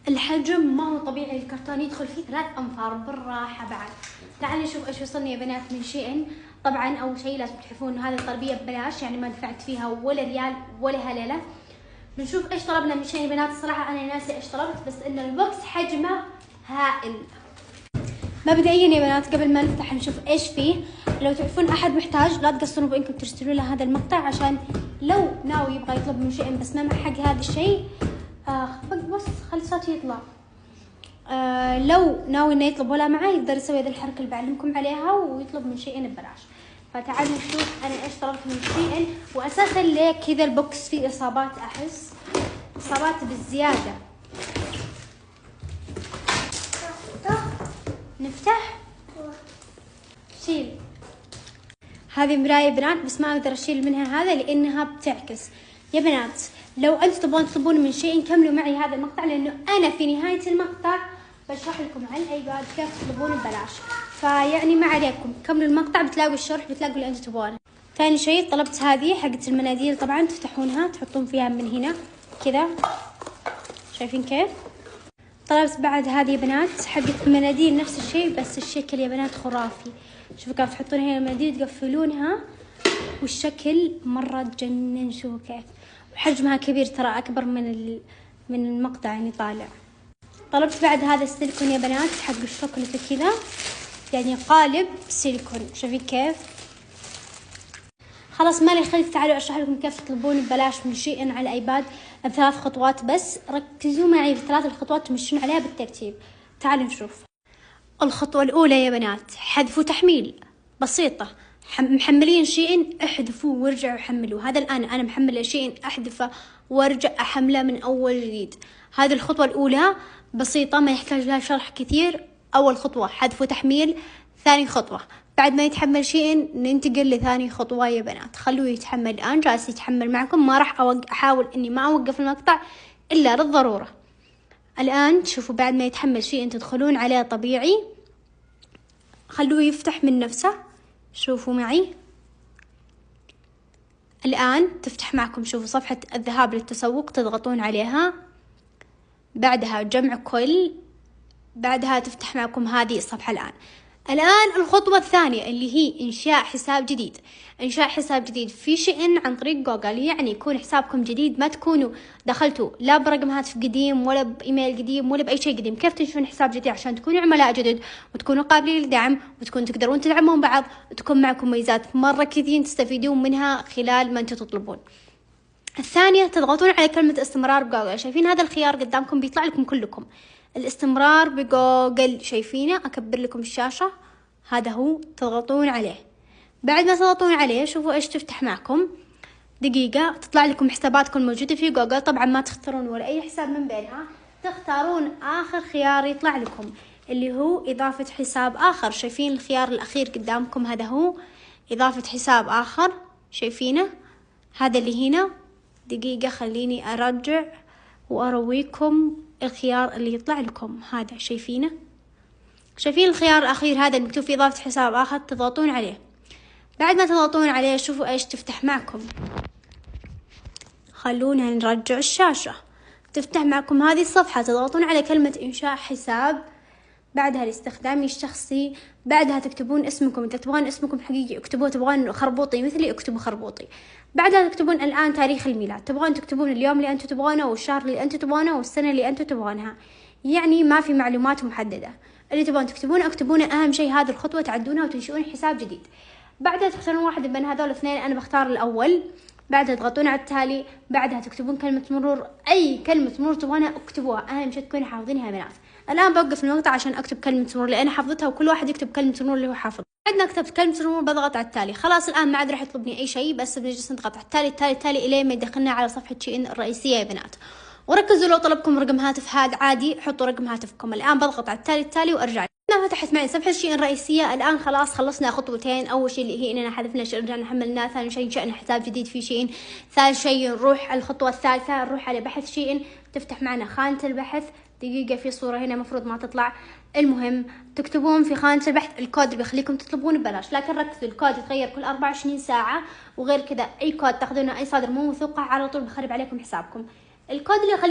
الحجم ما هو طبيعي، الكرتون يدخل فيه 3 أنفار بالراحة. بعد تعالوا نشوف ايش وصلني يا بنات من شيء. طبعا اول شيء لازم تحفون انه هذه الطلبيه ببلاش، يعني ما دفعت فيها ولا ريال ولا هلله. بنشوف ايش طلبنا من شيء يا بنات. الصراحه انا ناسي ايش طلبت، بس ان البوكس حجمه هائل. مبدئيا يا بنات قبل ما نفتح نشوف ايش فيه. لو تعرفون احد محتاج لا تقصروا بانكم ترسلوا له هذا المقطع، عشان لو ناوي يبغى يطلب من شيء بس ما معه حق هذا الشيء بس خلي صوتي يطلع. لو ناوي انه يطلب ولا معه يقدر يسوي هذه الحركه اللي بعلمكم عليها ويطلب من شيء ببلاش. فتعالوا نشوف انا ايش طلبت من شيء. واساسا ليه كذا البوكس فيه اصابات، احس اصابات بالزياده. نفتح. شيل. هذه مراية بنات، بس ما اقدر اشيل منها هذا لانها بتعكس. يا بنات لو انتم تبغون تطلبون من شيء كملوا معي هذا المقطع، لانه انا في نهاية المقطع بشرح لكم على الايباد كيف تطلبون ببلاش. فيعني ما عليكم، كملوا المقطع بتلاقوا الشرح، بتلاقوا اللي انتم تبغونه. ثاني شيء طلبت هذه حقت المناديل، طبعا تفتحونها تحطون فيها من هنا كذا، شايفين كيف؟ طلبت بعد هذه يا بنات حقت المناديل نفس الشيء، بس الشكل يا بنات خرافي. شوفوا كيف تحطون هنا المناديل تقفلونها، والشكل مرة تجنن. شوفوا كيف، وحجمها كبير ترى، أكبر من المقطع يعني طالع. طلبت بعد هذا السيليكون يا بنات حق الشوكولاتة كذا، يعني قالب سيليكون، شوفي كيف. خلاص مالي خلف، تعالوا اشرح لكم كيف تطلبون ببلاش من شيء على الايباد ب3 خطوات بس. ركزوا معي في 3 الخطوات تمشون عليها بالترتيب. تعالوا نشوف. الخطوة الأولى يا بنات حذف وتحميل، بسيطة. محملين شيء احذفوه وارجعوا حملوه. هذا الآن أنا محملة شيء أحذفه وارجع أحمله من أول جديد. هذه الخطوة الأولى بسيطة ما يحتاج لها شرح كثير. أول خطوة حذف وتحميل. ثاني خطوة بعد ما يتحمل شيء ننتقل لثاني خطوة يا بنات. خلوه يتحمل الآن، جالس يتحمل معكم. ما راح أحاول إني ما أوقف المقطع إلا للضرورة. الآن شوفوا بعد ما يتحمل شيء تدخلون عليه طبيعي، خلوه يفتح من نفسه. شوفوا معي الآن تفتح معكم. شوفوا صفحة الذهاب للتسوق تضغطون عليها، بعدها جمع كل، بعدها تفتح معكم هذه الصفحة. الآن الخطوة الثانية اللي هي إنشاء حساب جديد. إنشاء حساب جديد في شيء عن طريق جوجل، يعني يكون حسابكم جديد، ما تكونوا دخلتوا لا برقم هاتف قديم ولا بإيميل قديم ولا بأي شيء قديم. كيف تنشئون حساب جديد عشان تكونوا عملاء جدد وتكونوا قابلين للدعم وتكونوا تقدرون تدعمون بعض وتكون معكم ميزات مرة كثير تستفيدون منها خلال ما أنتم تطلبون. الثانية تضغطون على كلمة استمرار بجوجل. شايفين هذا الخيار قدامكم بيطلع لكم كلكم، الاستمرار بجوجل. شايفينه؟ أكبر لكم الشاشة، هذا هو. تضغطون عليه. بعد ما تضغطون عليه شوفوا ايش تفتح معكم. دقيقة تطلع لكم حساباتكم الموجودة في جوجل. طبعا ما تختارون ولا أي حساب من بينها، تختارون آخر خيار يطلع لكم اللي هو إضافة حساب آخر. شايفين الخيار الأخير قدامكم؟ هذا هو إضافة حساب آخر. شايفينه؟ هذا اللي هنا. دقيقة خليني أرجع وأرويكم الخيار اللي يطلع لكم. هذا شايفينه؟ شايفين الخيار الأخير هذا المكتوب فيه إضافة حساب آخر؟ تضغطون عليه. بعد ما تضغطون عليه شوفوا إيش تفتح معكم. خلونا نرجع الشاشة. تفتح معكم هذه الصفحة، تضغطون على كلمة إنشاء حساب، بعدها الاستخدامي الشخصي، بعدها تكتبون اسمكم. إذا تبغون اسمكم حقيقي اكتبوه، تبغون خربوطي مثلي اكتبوا خربوطي. بعدها تكتبون الآن تاريخ الميلاد، تبغون تكتبون اليوم اللي أنتم تبغونه والشهر اللي أنتم تبغونه والسنة اللي أنتم تبغونها، يعني ما في معلومات محددة. اللي تبغون تكتبونه اكتبونه. أهم شيء هذه الخطوة تعدونها وتنشئون حساب جديد. بعدها تختارون واحد بين هذول الاثنين، أنا بختار الأول. بعدها تضغطون على التالي، بعدها تكتبون كلمة مرور، أي كلمة مرور تبغونها اكتبوها، أهم شيء تكونوا حافظينها يا بنات. الآن بوقف المقطع عشان أكتب كلمة مرور لأن حفظتها، وكل واحد يكتب كلمة مرور اللي هو حافظ. بعد ما كتبت كلمة مرور بضغط على التالي. خلاص الآن ما عاد راح يطلبني أي شيء، بس بنجلس نضغط على التالي إلين ما يدخلنا على صفحة شين الرئيسية يا بنات. وركزوا لو طلبكم رقم هاتف هاد عادي حطوا رقم هاتفكم. الآن بضغط على التالي وأرجع. ما فتحت معي صفحة شيء الرئيسية. الآن خلاص خلصنا خطوتين. أول شيء اللي هي إننا حذفنا شيء رجعنا حملناه. ثاني شيء نشأنا حساب جديد في شيء. ثالث شيء نروح على الخطوة الثالثة، نروح على بحث شيء. تفتح معنا خانة البحث. دقيقة في صورة هنا مفروض ما تطلع. المهم تكتبون في خانة البحث الكود اللي بيخليكم تطلبون ببلاش، لكن ركزوا الكود يتغير كل 24 ساعة، وغير كذا أي كود تاخذونه أي صادر مو موثوقة على طول بخرب عليكم حسابكم. الكود اللي يخليكم